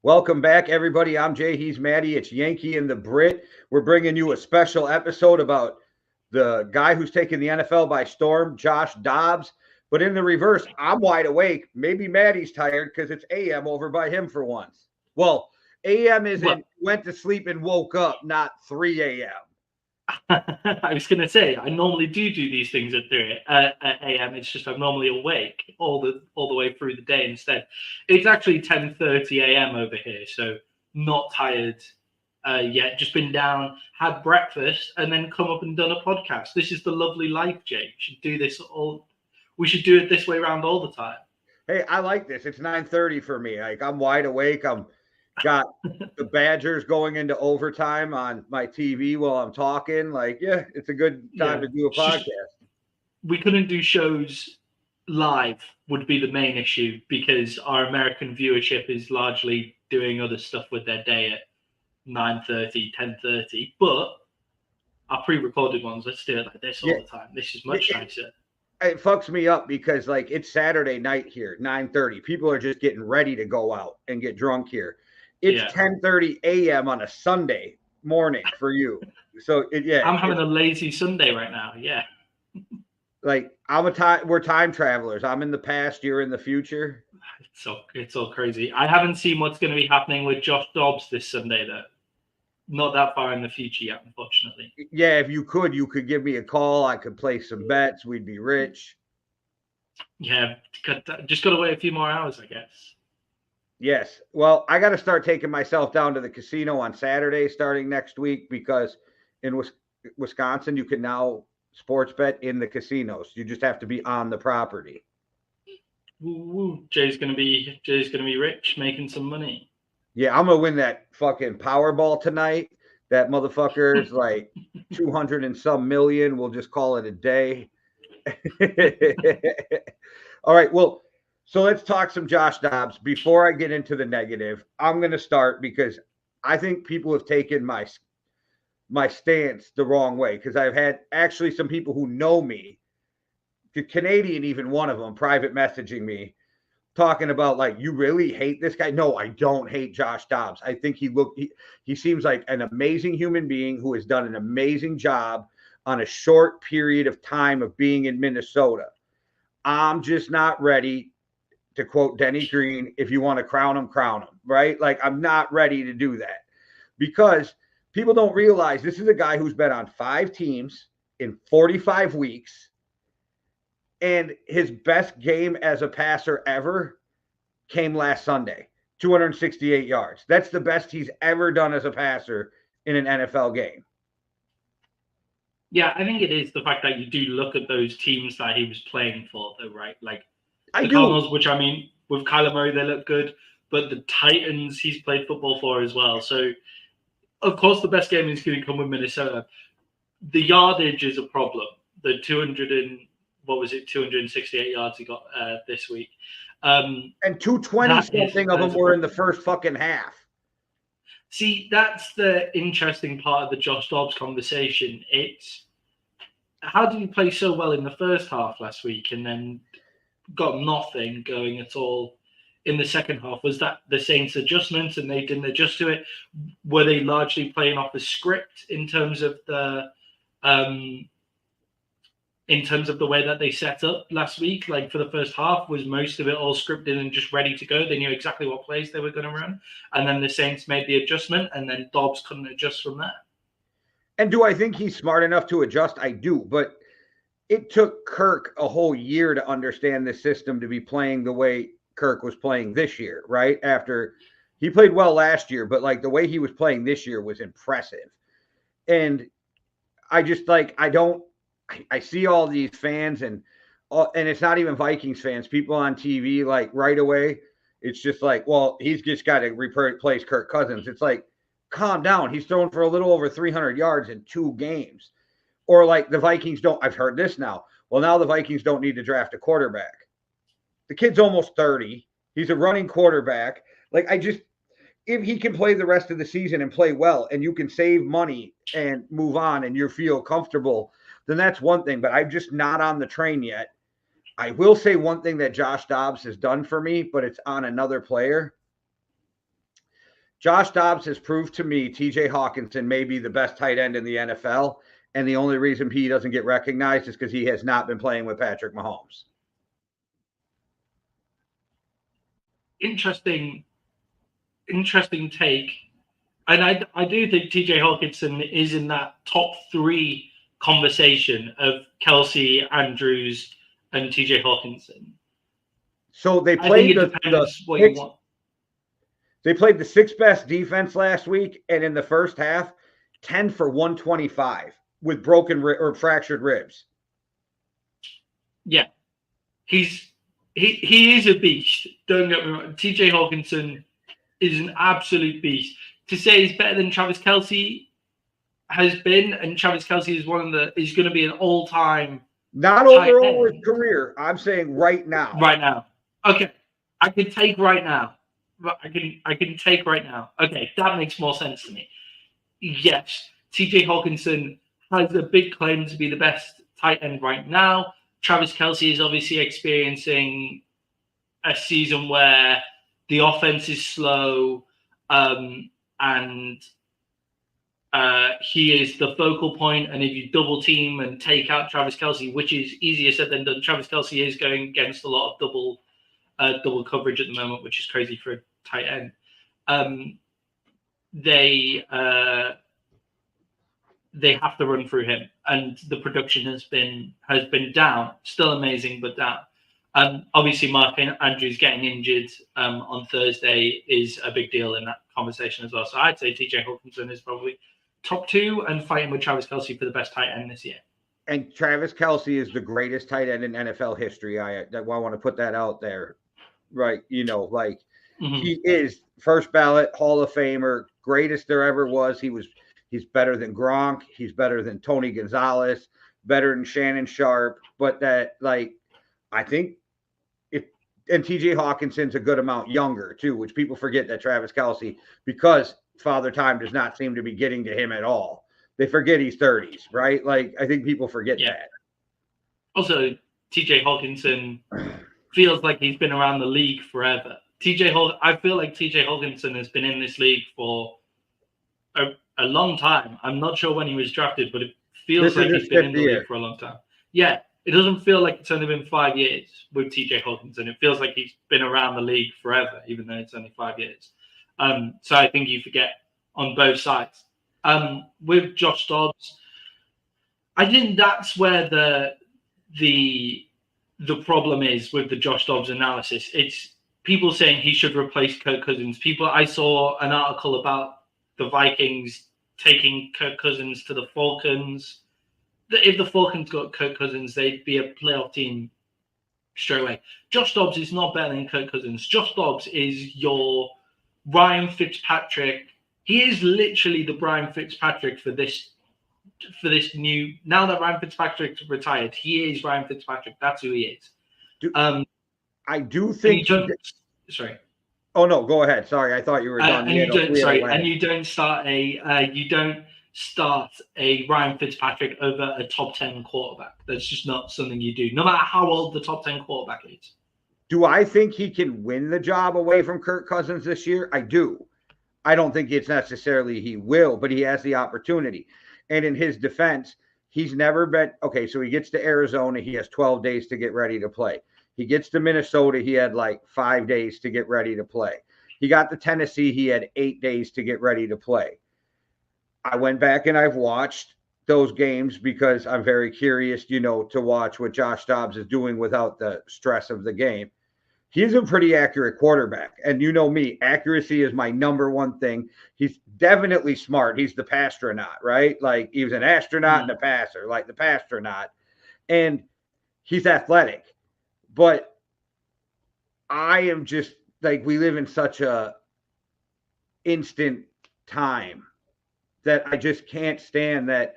Welcome back, everybody. I'm Jay. He's Maddie. It's Yankee and the Brit. We're bringing you a special episode about the guy who's taken the NFL by storm, Josh Dobbs. But in the reverse, I'm wide awake. Maybe Maddie's tired because it's AM over by him for once. Well, AM isn't went to sleep and woke up, not 3 a.m. I was going to say I normally do these things at 3 a.m. It's just I'm normally awake all the way through the day. Instead, it's actually 10:30 a.m. over here, so not tired yet. Just been down, had breakfast, and then come up and done a podcast. This is the lovely life, Jake. We should do this all. We should do it this way around all the time. Hey, I like this. It's 9:30 for me. Like I'm wide awake. I'm got the Badgers going into overtime on my TV while I'm talking. Like, yeah, it's a good time to do a podcast. We couldn't do shows live would be the main issue because our American viewership is largely doing other stuff with their day at 9:30, 10:30. But our pre-recorded ones, let's do it like this all the time. This is much nicer. It fucks me up because like it's Saturday night here, 9:30. People are just getting ready to go out and get drunk here. It's 10:30 a.m. on a Sunday morning for you. So I'm having a lazy Sunday right now. Yeah. Like we're time travelers. I'm in the past, you're in the future. It's all crazy. I haven't seen what's going to be happening with Josh Dobbs this Sunday though. Not that far in the future yet, unfortunately. Yeah, if you could give me a call. I could play some bets. We'd be rich. Yeah, just got to wait a few more hours, I guess. Yes. Well, I got to start taking myself down to the casino on Saturday starting next week because in Wisconsin, you can now sports bet in the casinos. You just have to be on the property. Woo. Jay's gonna be rich, making some money. Yeah, I'm gonna win that fucking Powerball tonight. That motherfucker's like 200 and some million. We'll just call it a day. All right. Well, so let's talk some Josh Dobbs. Before I get into the negative, I'm gonna start because I think people have taken my stance the wrong way because I've had actually some people who know me, the Canadian, even one of them, private messaging me, talking about like, you really hate this guy? No, I don't hate Josh Dobbs. I think he seems like an amazing human being who has done an amazing job on a short period of time of being in Minnesota. I'm just not ready to quote Denny Green, if you want to crown him, right? Like I'm not ready to do that because people don't realize this is a guy who's been on 5 teams in 45 weeks. And his best game as a passer ever came last Sunday, 268 yards. That's the best he's ever done as a passer in an NFL game. Yeah, I think it is the fact that you do look at those teams that he was playing for, though, right? Like the Cardinals, which I mean, with Kyler Murray, they look good, but the Titans he's played football for as well. So, of course, the best game is going to come with Minnesota. The yardage is a problem. The 268 yards he got this week. And 220 something of them were in the first fucking half. See, that's the interesting part of the Josh Dobbs conversation. It's how did he play so well in the first half last week and then got nothing going at all in the second half? Was that the Saints' adjustments and they didn't adjust to it? Were they largely playing off the script in terms of the way that they set up last week? Like for the first half, was most of it all scripted and just ready to go? They knew exactly what plays they were going to run. And then the Saints made the adjustment and then Dobbs couldn't adjust from that. And do I think he's smart enough to adjust? I do. But it took Kirk a whole year to understand the system to be playing the way Kirk was playing this year, right? After he played well last year, but like the way he was playing this year was impressive. And I just like, I see all these fans and it's not even Vikings fans, people on TV, like right away, it's just like, well, he's just got to replace Kirk Cousins. It's like, calm down. He's thrown for a little over 300 yards in 2 games. Or like the Vikings I've heard this now. Well, now the Vikings don't need to draft a quarterback. The kid's almost 30. He's a running quarterback. Like if he can play the rest of the season and play well and you can save money and move on and you feel comfortable, then that's one thing, but I'm just not on the train yet. I will say one thing that Josh Dobbs has done for me, but it's on another player. Josh Dobbs has proved to me TJ Hawkinson may be the best tight end in the NFL. And the only reason he doesn't get recognized is because he has not been playing with Patrick Mahomes. Interesting take. And I do think TJ Hawkinson is in that top 3 conversation of Kelsey, Andrews, and TJ Hawkinson. So they played They played the 6th best defense last week, and in the first half, 10 for 125 with broken or fractured ribs. Yeah, he is a beast. Don't get me wrong. TJ Hawkinson is an absolute beast. To say he's better than Travis Kelce has been, and Travis Kelce is is going to be an all-time. Not overall his career. I'm saying right now. Right now. Okay, I can take right now. I can take right now. Okay, that makes more sense to me. Yes, TJ Hawkinson has a big claim to be the best tight end right now. Travis Kelce is obviously experiencing a season where the offense is slow, and he is the focal point. And if you double team and take out Travis Kelce, which is easier said than done, Travis Kelce is going against a lot of double coverage at the moment, which is crazy for a tight end. They have to run through him, and the production has been down. Still amazing, but down. Obviously, Mark Andrews getting injured on Thursday is a big deal in that conversation as well. So I'd say TJ Hawkinson is probably top 2 and fighting with Travis Kelce for the best tight end this year. And Travis Kelce is the greatest tight end in NFL history. I want to put that out there, right? You know, like he is first ballot Hall of Famer, greatest there ever was. He's better than Gronk. He's better than Tony Gonzalez, better than Shannon Sharp. But that, like, I think and TJ Hawkinson's a good amount younger too, which people forget that Travis Kelce, because Father Time does not seem to be getting to him at all. They forget he's 30s, right? Like, I think people forget that. Also, TJ Hawkinson feels like he's been around the league forever. I feel like TJ Hawkinson has been in this league for a long time. I'm not sure when he was drafted, but it feels like he's been in the league for a long time. Yeah, it doesn't feel like it's only been 5 years with TJ Hawkinson. It feels like he's been around the league forever, even though it's only 5 years. So I think you forget on both sides. With Josh Dobbs, I think that's where the problem is with the Josh Dobbs analysis. It's people saying he should replace Kirk Cousins. I saw an article about the Vikings taking Kirk Cousins to the Falcons. If the Falcons got Kirk Cousins, they'd be a playoff team straight away. Josh Dobbs is not better than Kirk Cousins. Josh Dobbs is your Ryan Fitzpatrick. He is literally the Ryan Fitzpatrick for this new. Now that Ryan Fitzpatrick's retired, he is Ryan Fitzpatrick. That's who he is. I do think. Sorry. Oh no, go ahead. Sorry, I thought you were done. And you don't start a Ryan Fitzpatrick over a top 10 quarterback. That's just not something you do, no matter how old the top 10 quarterback is. Do I think he can win the job away from Kirk Cousins this year? I do. I don't think it's necessarily he will, but he has the opportunity. And in his defense, he's never been – okay, so he gets to Arizona. He has 12 days to get ready to play. He gets to Minnesota. He had like 5 days to get ready to play. He got to Tennessee. He had 8 days to get ready to play. I went back and I've watched those games because I'm very curious, to watch what Josh Dobbs is doing without the stress of the game. He's a pretty accurate quarterback. And you know me, accuracy is my number one thing. He's definitely smart. He's the pastronaut, right? Like he was an astronaut and a passer, like the pastronaut. And he's athletic. But I am just like, we live in such a instant time that I just can't stand that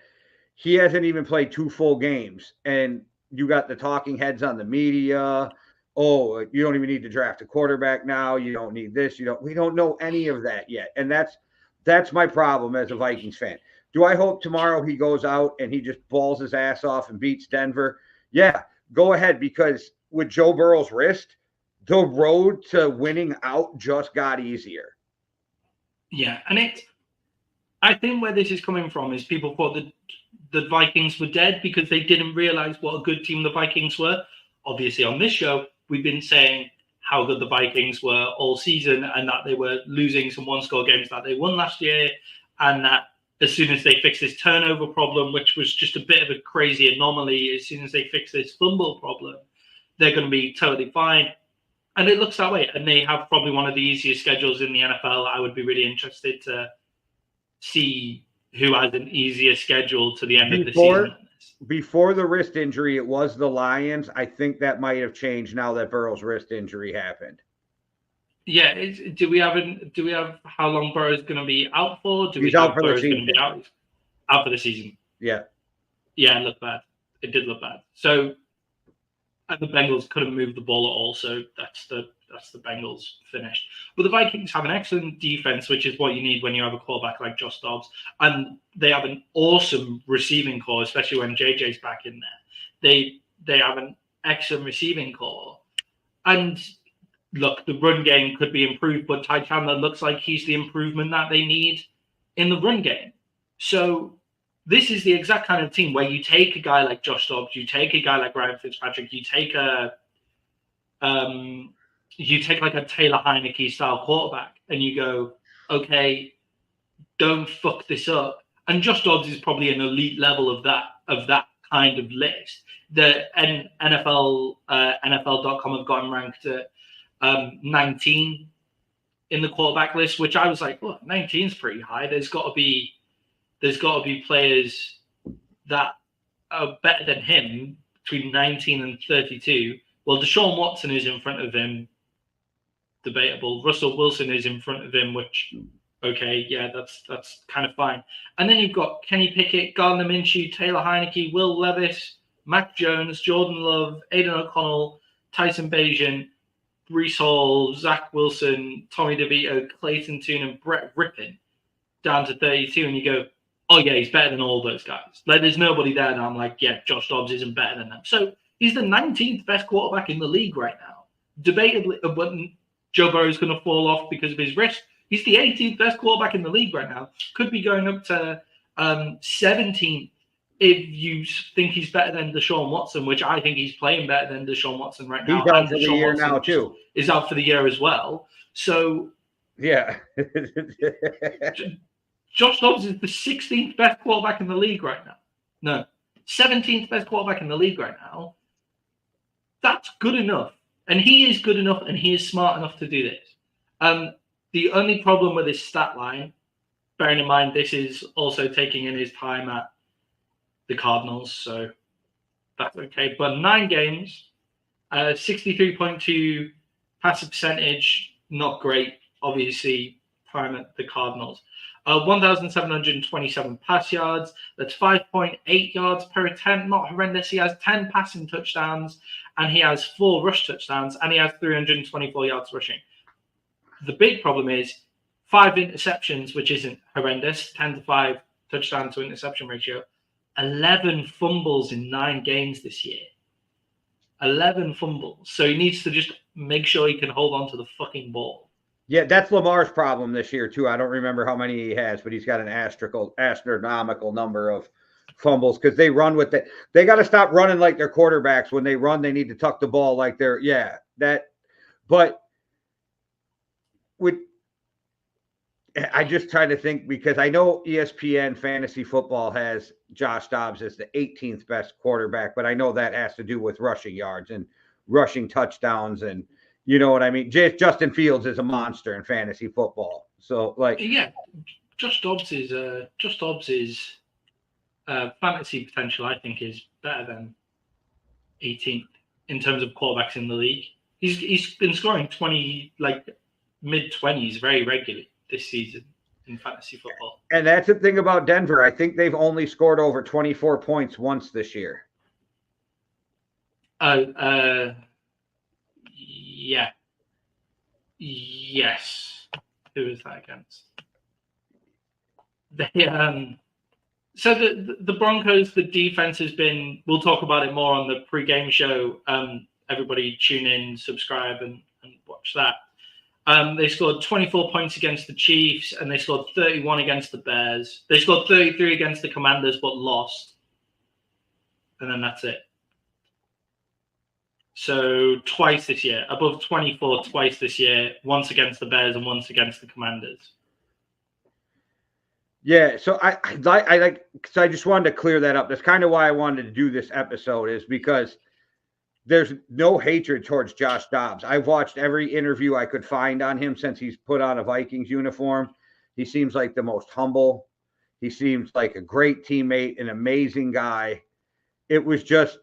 he hasn't even played 2 full games. And you got the talking heads on the media. Oh, you don't even need to draft a quarterback now. You don't need this. We don't know any of that yet. And that's my problem as a Vikings fan. Do I hope tomorrow he goes out and he just balls his ass off and beats Denver? Yeah, go ahead, because with Joe Burrow's wrist, the road to winning out just got easier. Yeah, and I think where this is coming from is people thought that the Vikings were dead because they didn't realize what a good team the Vikings were. Obviously, on this show, we've been saying how good the Vikings were all season and that they were losing some one-score games that they won last year, and that as soon as they fix this turnover problem, which was just a bit of a crazy anomaly, as soon as they fix this fumble problem, they're going to be totally fine. And it looks that way. And they have probably one of the easiest schedules in the NFL. I would be really interested to see who has an easier schedule to the end of the season. Before the wrist injury, it was the Lions. I think that might have changed now that Burrow's wrist injury happened. Yeah, do we have how long Burrow's going to be out for? He's out for the season. Going to be out for the season. Yeah. Yeah, it looked bad. It did look bad. So the Bengals couldn't move the ball at all. So that's the Bengals finished. But the Vikings have an excellent defense, which is what you need when you have a quarterback like Josh Dobbs. And they have an awesome receiving core, especially when JJ's back in there. They have an excellent receiving core. And look, the run game could be improved, but Ty Chandler looks like he's the improvement that they need in the run game. So this is the exact kind of team where you take a guy like Josh Dobbs, you take a guy like Ryan Fitzpatrick, you take like a Taylor Heineke style quarterback, and you go, okay, don't fuck this up. And Josh Dobbs is probably an elite level of that kind of list. The NFL NFL.com have got him ranked at 19 in the quarterback list, which I was like, well, 19 is pretty high. There's got to be players that are better than him between 19 and 32. Well, Deshaun Watson is in front of him, debatable. Russell Wilson is in front of him, which, okay, yeah, that's kind of fine. And then you've got Kenny Pickett, Gardner Minshew, Taylor Heineke, Will Levis, Mac Jones, Jordan Love, Aiden O'Connell, Tyson Bagent, Breece Hall, Zach Wilson, Tommy DeVito, Clayton Tune, and Brett Rippon down to 32, and you go, oh yeah, he's better than all those guys. Like, there's nobody there that I'm like, yeah, Josh Dobbs isn't better than them. So he's the 19th best quarterback in the league right now. Debatably, but Joe Burrow's going to fall off because of his wrist. He's the 18th best quarterback in the league right now. Could be going up to 17th if you think he's better than Deshaun Watson, which I think he's playing better than Deshaun Watson right now. He's out for the year now, too. Is out for the year as well. So, yeah. Josh Dobbs is the 16th best quarterback in the league right now. No, 17th best quarterback in the league right now. That's good enough. And he is good enough and he is smart enough to do this. The only problem with his stat line, bearing in mind this is also taking in his time at the Cardinals, so that's okay. But 9 games, 63.2 passer percentage, not great. Obviously, time at the Cardinals. 1,727 pass yards. That's 5.8 yards per attempt. Not horrendous. He has 10 passing touchdowns, and he has 4 rush touchdowns, and he has 324 yards rushing. The big problem is 5 interceptions, which isn't horrendous. 10-5 touchdown to interception ratio. 11 fumbles in 9 games this year. 11 fumbles. So he needs to just make sure he can hold on to the fucking ball. Yeah, that's Lamar's problem this year, too. I don't remember how many he has, but he's got an astronomical number of fumbles because they run with it. They got to stop running like their quarterbacks. When they run, they need to tuck the ball like they're, yeah, that. But I just try to think because I know ESPN Fantasy Football has Josh Dobbs as the 18th best quarterback, but I know that has to do with rushing yards and rushing touchdowns and, you know what I mean? Justin Fields is a monster in fantasy football. So, like, yeah, Josh Dobbs' fantasy potential, I think, is better than 18th in terms of quarterbacks in the league. He's been scoring mid-20s very regularly this season in fantasy football. And that's the thing about Denver. I think they've only scored over 24 points once this year. Yeah. Yes. Who is that against? They so the Broncos, the defense has been, we'll talk about it more on the pre-game show. Everybody tune in, subscribe and watch that. They scored 24 points against the Chiefs, and they scored 31 against the Bears. They scored 33 against the Commanders, but lost. And then that's it. So twice this year, above 24 twice this year, once against the Bears and once against the Commanders. Yeah, so I just wanted to clear that up. That's kind of why I wanted to do this episode, is because there's no hatred towards Josh Dobbs. I've watched every interview I could find on him since he's put on a Vikings uniform. He seems like the most humble. He seems like a great teammate, an amazing guy. It was just,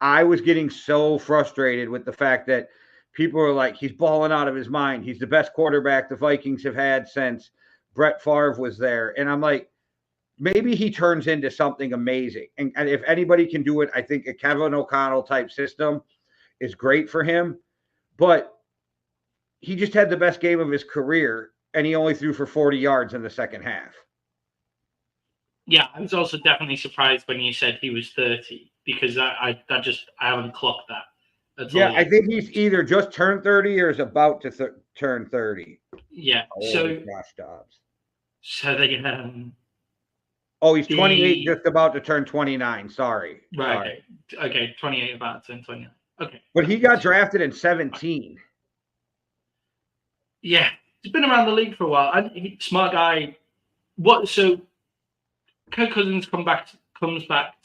I was getting so frustrated with the fact that people are like, he's balling out of his mind. He's the best quarterback the Vikings have had since Brett Favre was there. And I'm like, maybe he turns into something amazing. And if anybody can do it, I think a Kevin O'Connell type system is great for him. But he just had the best game of his career, and he only threw for 40 yards in the second half. Yeah, I was also definitely surprised when you said he was 30, because I haven't clocked that. Yeah, I think he's either just turned 30 or is about to turn 30. Yeah, so Josh Dobbs. So they he's 28, just about to turn 29. Sorry. Right. Okay, 28, about to turn 29. Okay. But he got drafted in 17. Yeah, he's been around the league for a while. Smart guy. So Kirk Cousins comes back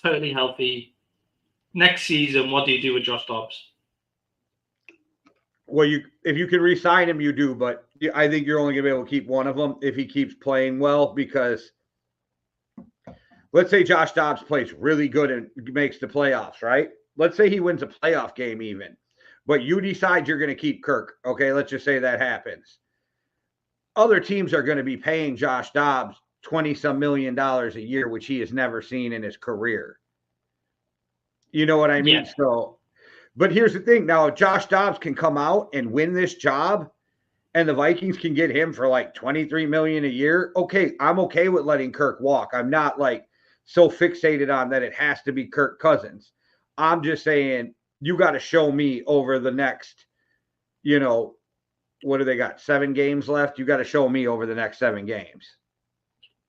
totally healthy. Next season, what do you do with Josh Dobbs? Well, if you can re-sign him, you do, but I think you're only going to be able to keep one of them if he keeps playing well, because let's say Josh Dobbs plays really good and makes the playoffs, right? Let's say he wins a playoff game even, but you decide you're going to keep Kirk. Okay, let's just say that happens. Other teams are going to be paying Josh Dobbs $20-some million a year, which he has never seen in his career. You know what I mean? Yeah. So, but here's the thing. Now, if Josh Dobbs can come out and win this job, and the Vikings can get him for like $23 million a year, okay, I'm okay with letting Kirk walk. I'm not like so fixated on that it has to be Kirk Cousins. I'm just saying, you got to show me over the next, what do they got? 7 games left? You got to show me over the next 7 games.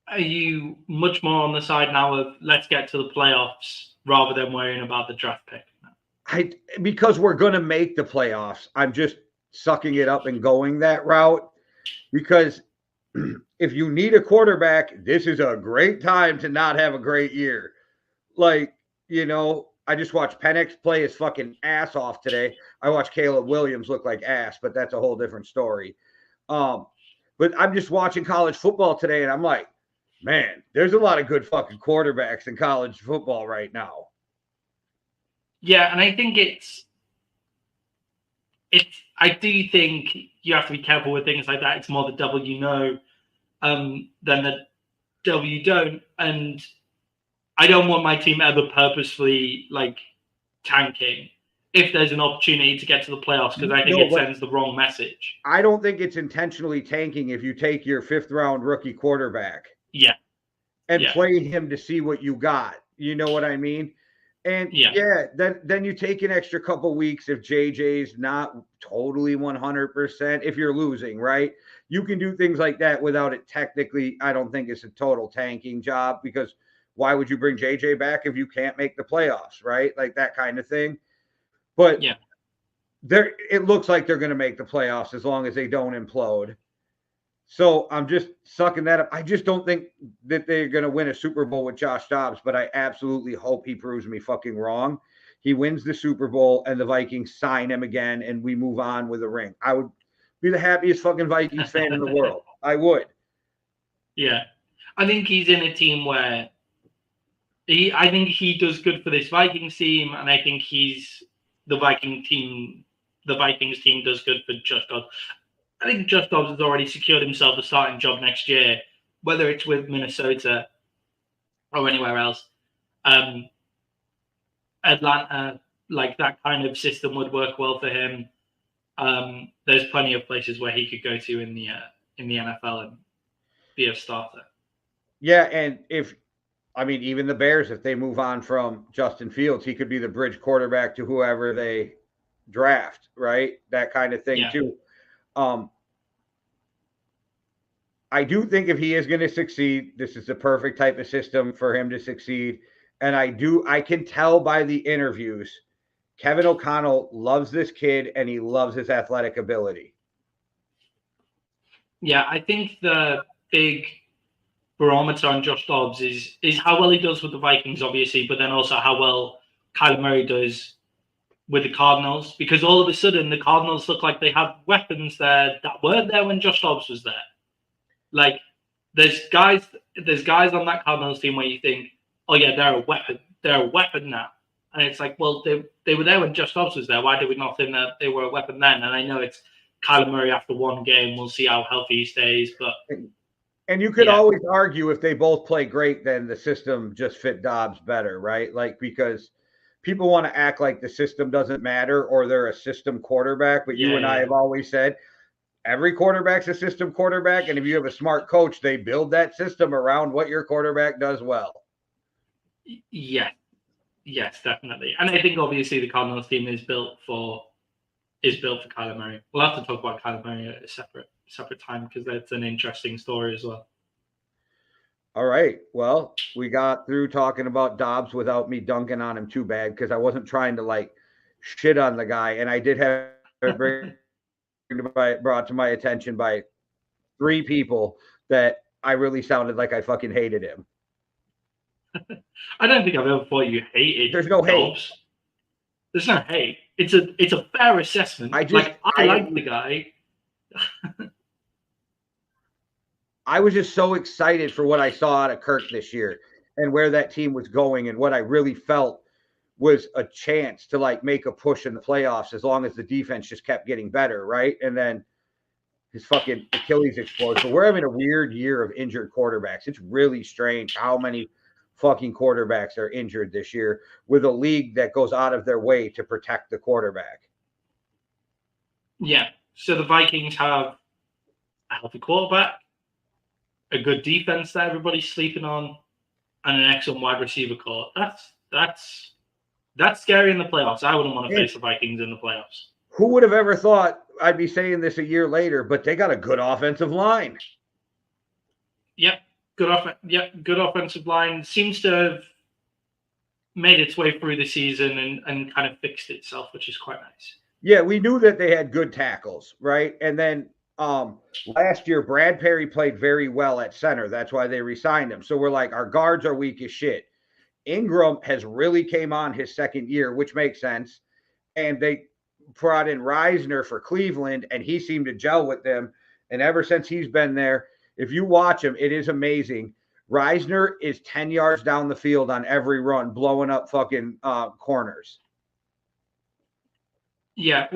Are you much more on the side now of let's get to the playoffs rather than worrying about the draft pick? Because we're going to make the playoffs, I'm just sucking it up and going that route, because if you need a quarterback, this is a great time to not have a great year. Like, I just watched Penix play his fucking ass off today. I watched Caleb Williams look like ass, but that's a whole different story. But I'm just watching college football today, and I'm like, man, there's a lot of good fucking quarterbacks in college football right now. Yeah, and I think I do think you have to be careful with things like that. It's more the devil you know than the devil you don't. And I don't want my team ever purposefully tanking if there's an opportunity to get to the playoffs, because I think it sends the wrong message. I don't think it's intentionally tanking if you take your 5th round rookie quarterback. Yeah. And play him to see what you got. You know what I mean? And then you take an extra couple weeks if JJ's not totally 100%, if you're losing, right? You can do things like that without it technically. I don't think it's a total tanking job, because why would you bring JJ back if you can't make the playoffs, right? Like that kind of thing. But it looks like they're going to make the playoffs as long as they don't implode. So I'm just sucking that up. I just don't think that they're going to win a Super Bowl with Josh Dobbs, but I absolutely hope he proves me fucking wrong. He wins the Super Bowl and the Vikings sign him again and we move on with a ring. I would be the happiest fucking Vikings fan in the world. I would. Yeah. I think he's in a team where I think he does good for this Vikings team, and I think the Vikings team does good for Josh Dobbs. I think Josh Dobbs has already secured himself a starting job next year, whether it's with Minnesota or anywhere else. Atlanta, that kind of system would work well for him. There's plenty of places where he could go to in the NFL and be a starter. Yeah, and even the Bears, if they move on from Justin Fields, he could be the bridge quarterback to whoever they draft, right? That kind of thing too. I do think if he is going to succeed, this is the perfect type of system for him to succeed. And I can tell by the interviews, Kevin O'Connell loves this kid and he loves his athletic ability. Yeah, I think the big barometer on Josh Dobbs is how well he does with the Vikings, obviously, but then also how well Kyler Murray does with the Cardinals, because all of a sudden the Cardinals look like they have weapons there that weren't there when Josh Dobbs was there. Like there's guys on that Cardinals team where you think, oh yeah, they're a weapon now. And it's like, well, they were there when Josh Dobbs was there. Why did we not think that they were a weapon then? And I know it's Kyler Murray after one game. We'll see how healthy he stays. But and you could always argue if they both play great, then the system just fit Dobbs better, right? Like, because people want to act like the system doesn't matter or they're a system quarterback. But you and I have always said every quarterback's a system quarterback. And if you have a smart coach, they build that system around what your quarterback does well. Yeah. Yes, definitely. And I think obviously the Cardinals team is built for Kyler Murray. We'll have to talk about Kyler Murray at a separate time because that's an interesting story as well. All right. Well, we got through talking about Dobbs without me dunking on him too bad because I wasn't trying to like shit on the guy. And I did have it brought to my attention by 3 people that I really sounded like I fucking hated him. I don't think I've ever thought you hated. There's no Dobbs. hate. There's no hate. It's a fair assessment. I like the guy. I was just so excited for what I saw out of Kirk this year and where that team was going, and what I really felt was a chance to like make a push in the playoffs as long as the defense just kept getting better, right? And then his fucking Achilles explodes. So we're having a weird year of injured quarterbacks. It's really strange how many fucking quarterbacks are injured this year with a league that goes out of their way to protect the quarterback. Yeah. So the Vikings have a healthy quarterback, a good defense that everybody's sleeping on, and an excellent wide receiver core. That's scary in the playoffs. I wouldn't want to face the Vikings in the playoffs. Who would have ever thought I'd be saying this a year later, but they got a good offensive line. Yep. Good offensive line. Seems to have made its way through the season and kind of fixed itself, which is quite nice. Yeah, we knew that they had good tackles, right? And then last year, Brad Perry played very well at center. That's why they re-signed him. So we're like, our guards are weak as shit. Ingram has really came on his second year, which makes sense. And they brought in Reisner for Cleveland, and he seemed to gel with them. And ever since he's been there, if you watch him, it is amazing. Reisner is 10 yards down the field on every run, blowing up fucking corners. Yeah.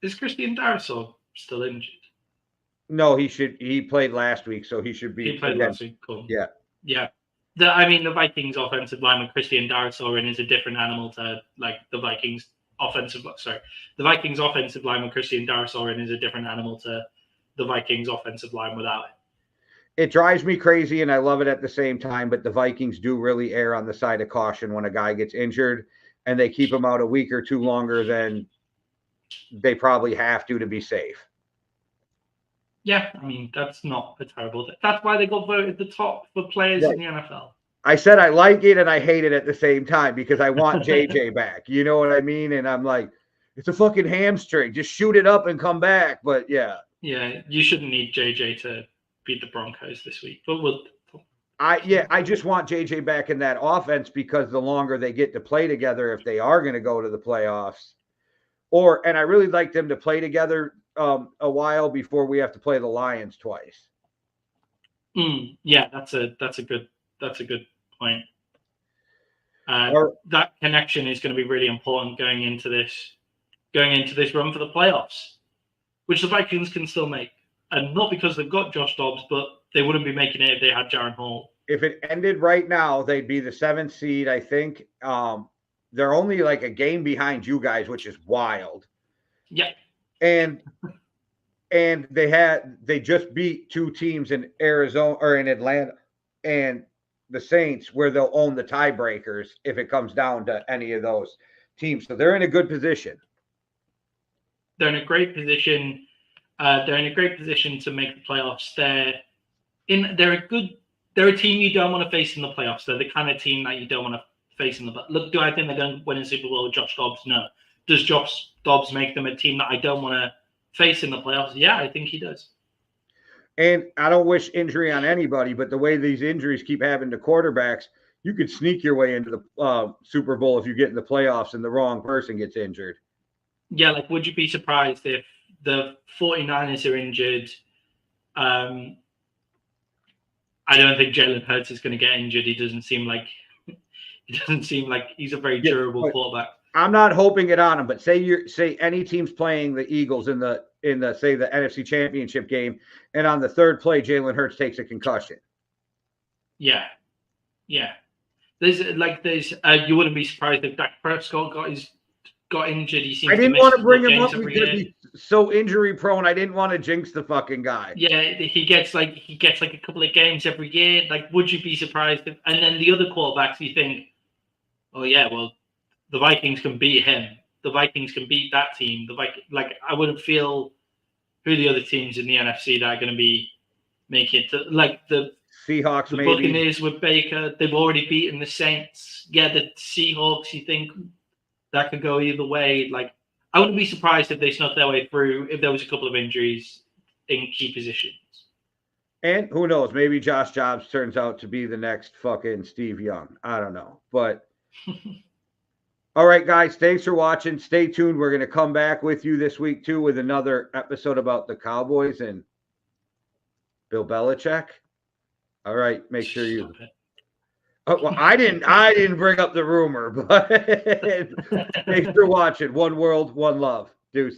Is Christian Darrisaw still injured? No, he played last week, so he should be. He played last week. Cool. Yeah. Yeah. The Vikings offensive line with Christian Darrisaw in is a different animal to like the Vikings offensive. Sorry, the Vikings offensive line with Christian Darrisaw in is a different animal to the Vikings offensive line without it. It drives me crazy, and I love it at the same time. But the Vikings do really err on the side of caution when a guy gets injured, and they keep him out a week or two longer than they probably have to be safe. Yeah, I mean, that's not a terrible thing. That's why they got voted the top for players in the NFL. I said I like it and I hate it at the same time because I want JJ back. You know what I mean? And I'm like, it's a fucking hamstring. Just shoot it up and come back. But yeah. Yeah, you shouldn't need JJ to beat the Broncos this week. But I just want JJ back in that offense because the longer they get to play together, if they are going to go to the playoffs, and I really like them to play together a while before we have to play the Lions twice. Yeah, that's a good point. That connection is going to be really important going into this run for the playoffs, which the Vikings can still make, and not because they've got Josh Dobbs, but they wouldn't be making it if they had Jaron Hall. If it ended right now, they'd be the 7th seed, I think. They're only like a game behind you guys, which is wild. Yeah. And they just beat 2 teams in Arizona or in Atlanta and the Saints, where they'll own the tiebreakers if it comes down to any of those teams. So they're in a good position. They're in a great position. They're in a great position to make the playoffs. They're a team you don't want to face in the playoffs. They're the kind of team that you don't want to face in the playoffs. Look, do I think they're going to win a Super Bowl with Josh Dobbs? No. Does Josh Dobbs make them a team that I don't want to face in the playoffs? Yeah, I think he does. And I don't wish injury on anybody, but the way these injuries keep happening to quarterbacks, you could sneak your way into the Super Bowl if you get in the playoffs and the wrong person gets injured. Yeah, like, would you be surprised if the 49ers are injured? I don't think Jalen Hurts is going to get injured. He doesn't seem like he's a very durable quarterback. I'm not hoping it on him, but say any team's playing the Eagles in the say the NFC Championship game, and on the third play, Jalen Hurts takes a concussion. Yeah. There's you wouldn't be surprised if Dak Prescott got injured. I didn't want to bring him up because he's so injury prone. I didn't want to jinx the fucking guy. Yeah, he gets like a couple of games every year. Like, would you be surprised if? And then the other quarterbacks, you think, oh yeah, well, the Vikings can beat him. The Vikings can beat that team. I wouldn't feel who the other teams in the NFC that are going to be making it. Like the Seahawks, the maybe. Buccaneers with Baker. They've already beaten the Saints. Yeah, the Seahawks. You think that could go either way? Like, I wouldn't be surprised if they snuck their way through if there was a couple of injuries in key positions. And who knows? Maybe Josh Dobbs turns out to be the next fucking Steve Young. I don't know. But all right, guys, thanks for watching. Stay tuned. We're going to come back with you this week, too, with another episode about the Cowboys and Bill Belichick. All right, make sure you. Oh, well, I didn't bring up the rumor, but thanks for watching. One world, one love. Deuces.